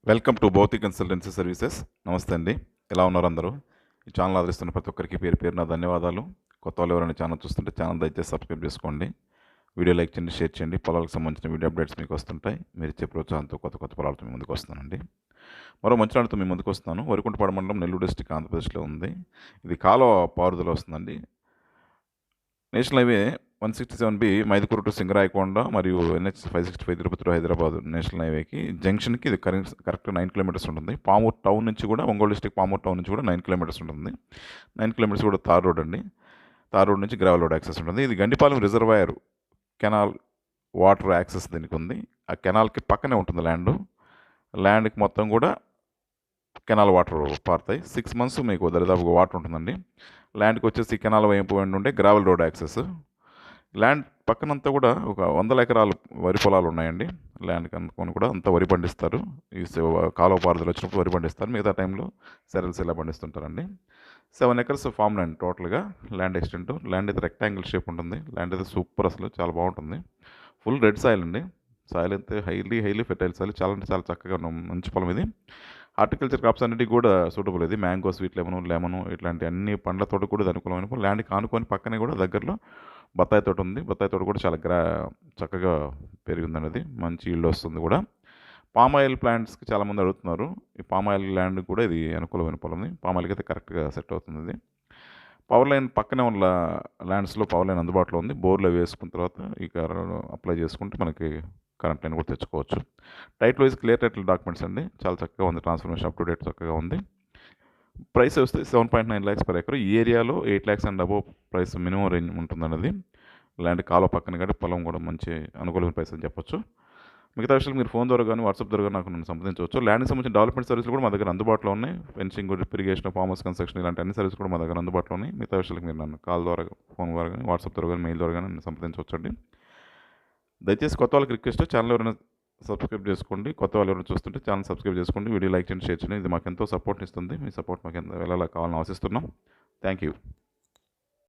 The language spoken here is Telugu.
Welcome to Bhautik consultancy services. నమస్తే అండి. ఎలా ఉన్నారు అందరూ? ఈ ఛానల్ ఆదరిస్తున్న ప్రతి ఒక్కరికి పేరు పేరున ధన్యవాదాలు. కొత్త వాళ్ళు ఎవరైనా ఛానల్ చూస్తుంటే ఛానల్ దయచేసి సబ్స్క్రైబ్ చేసుకోండి. వీడియో లైక్ చేయండి, షేర్ చేయండి. పొలాలకు సంబంధించిన వీడియో అప్డేట్స్ మీకు వస్తుంటాయి. మీరు ఇచ్చే ప్రోత్సాహంతో కొత్త కొత్త పొలాలతో మీ ముందుకు వస్తానండి. మరో మంచి నాటితో మీ ముందుకు వస్తున్నాను. వరికుంటపాడు మండలం, నెల్లూరు డిస్టిక్, ఆంధ్రప్రదేశ్లో ఉంది. ఇది కాలువ పారుదల వస్తుందండి. National highway 167B Mydukur to Singarayakonda మరియు NH 565 Tirupati to Hyderabad national హైవేకి జంక్షన్కి ఇది కరెక్ట్ 9 కిలోమీటర్స్ ఉంటుంది. పామూరు టౌన్ నుంచి కూడా, ఒంగోలు డిస్టిక్ పామూరు టౌన్ నుంచి కూడా 9 కిలోమీటర్స్ ఉంటుంది. 9 కిలోమీటర్స్ కూడా తార్ రోడ్ అండి. తార్ రోడ్ నుంచి గ్రావెల్ రోడ్ యాక్సెస్ ఉంటుంది. ఇది Gandipalem reservoir canal water access దీనికి ఉంది. ఆ కెనాల్కి పక్కనే ఉంటుంది ల్యాండ్కి మొత్తం కూడా కెనాల్ వాటర్ పారుతాయి. 6 మంత్స్ మీకు దరిదాపుగా వాటర్ ఉంటుందండి. ల్యాండ్కి వచ్చేసి కెనాల్ వైపు ఉండే గ్రావెల్ రోడ్ యాక్సెస్. ల్యాండ్ పక్కనంతా కూడా ఒక 100 ఎకరాలు వరి పొలాలు ఉన్నాయండి. ల్యాండ్కి అనుకొని కూడా అంతా వరి పండిస్తారు. ఈ కాలువ పారుదల వచ్చినప్పుడు వరి పండిస్తారు. మిగతా టైంలో సెరల్స్ ఇలా పండిస్తుంటారండి. 7 ఎకర్స్ ఫామ్ ల్యాండ్ టోటల్గా ల్యాండ్ ఎక్స్టెంట్. ల్యాండ్ అయితే రెక్టాంగిల్ షేప్ ఉంటుంది. ల్యాండ్ అయితే సూపర్, అసలు చాలా బాగుంటుంది. ఫుల్ రెడ్ సాయిల్ అండి. సాయిల్ అయితే హైలీ ఫెర్టైల్ సాయిల్. చాలా అంటే చాలా చక్కగా మంచి పొలం ఇది. హార్టికల్చర్ క్రాప్స్ అన్నిటికీ కూడా సూటబుల్ ఇది. మ్యాంగో, స్వీట్ లెమను ఇట్లాంటి అన్ని పండ్ల తోట కూడా అనుకూలమైన ల్యాండ్కి ఆనుకొని పక్కనే కూడా దగ్గరలో బత్తాయి తోట ఉంది. బత్తాయి తోట కూడా చాలా చక్కగా పెరిగిందండి. అది మంచి ఈల్డ్ వస్తుంది కూడా. పామ్ ఆయిల్ ప్లాంట్స్కి చాలామంది అడుగుతున్నారు. ఈ పామ్ ఆయిల్ ల్యాండ్ కూడా ఇది అనుకూలమైన పొలం. పామ్ ఆయిల్కి అయితే కరెక్ట్గా సెట్ అవుతుంది ఇది. పవర్ లైన్ పక్కనే ఉన్న ల్యాండ్స్లో పవర్ లైన్ అందుబాటులో ఉంది. బోర్లో వేసుకున్న తర్వాత ఇక అప్లై చేసుకుంటే మనకి కరెంట్ లైన్ కూడా తెచ్చుకోవచ్చు. Title wise clear title documents అండి. చాలా చక్కగా ఉంది. ట్రాన్స్ఫర్మేషన్ అప్ టు డేట్ చక్కగా ఉంది. ప్రైస్ వస్తే 7.9 lakhs per acre. ఈ ఏరియాలో 8 lakhs and above price minimum range ఉంటుందన్నది. ల్యాండ్ కాలువ పక్కన కాబట్టి పొలం కూడా మంచి అనుకూలమైన ప్రైస్ అని చెప్పొచ్చు. మిగతా విషయాలు మీరు ఫోన్ ద్వారా కానీ వాట్సాప్ ద్వారా కానీ నాకు నన్ను సంప్రదించవచ్చు. ల్యాండ్కి సంబంధించిన డెవలప్మెంట్ సర్వీసులు కూడా మా దగ్గర అందుబాటులో ఉన్నాయి. ఫెన్సింగ్, ఇరిగేషన్, ఫార్మర్స్ కన్స్ట్రక్షన్ ఇలాంటి అన్ని సర్వీస్ కూడా మా దగ్గర అందుబాటులో ఉన్నాయి. మిగతా విషయాలకు మీరు నన్ను కాల్ ద్వారా, ఫోన్ ద్వారా కానీ, వాట్సాప్ ద్వారా కానీ, మెయిల్ ద్వారా కానీ నన్ను సంప్రదించవచ్చండి. దయచేసి కొత్త వాళ్ళకి రిక్వెస్ట్, ఛానల్ ఎవరైనా సబ్స్క్రైబ్ చేసుకోండి. కొత్త వాళ్ళు ఎవరైనా చూస్తుంటే ఛానల్ సబ్స్క్రైబ్ చేసుకోండి. వీడియో లైక్ చేయండి, షేర్ చేయండి. ఇది మాకు ఎంతో సపోర్ట్ ఇస్తుంది. మీ సపోర్ట్ మాకు ఎంత వెళ్ళాలా కావాలని ఆశిస్తున్నాం. Thank you.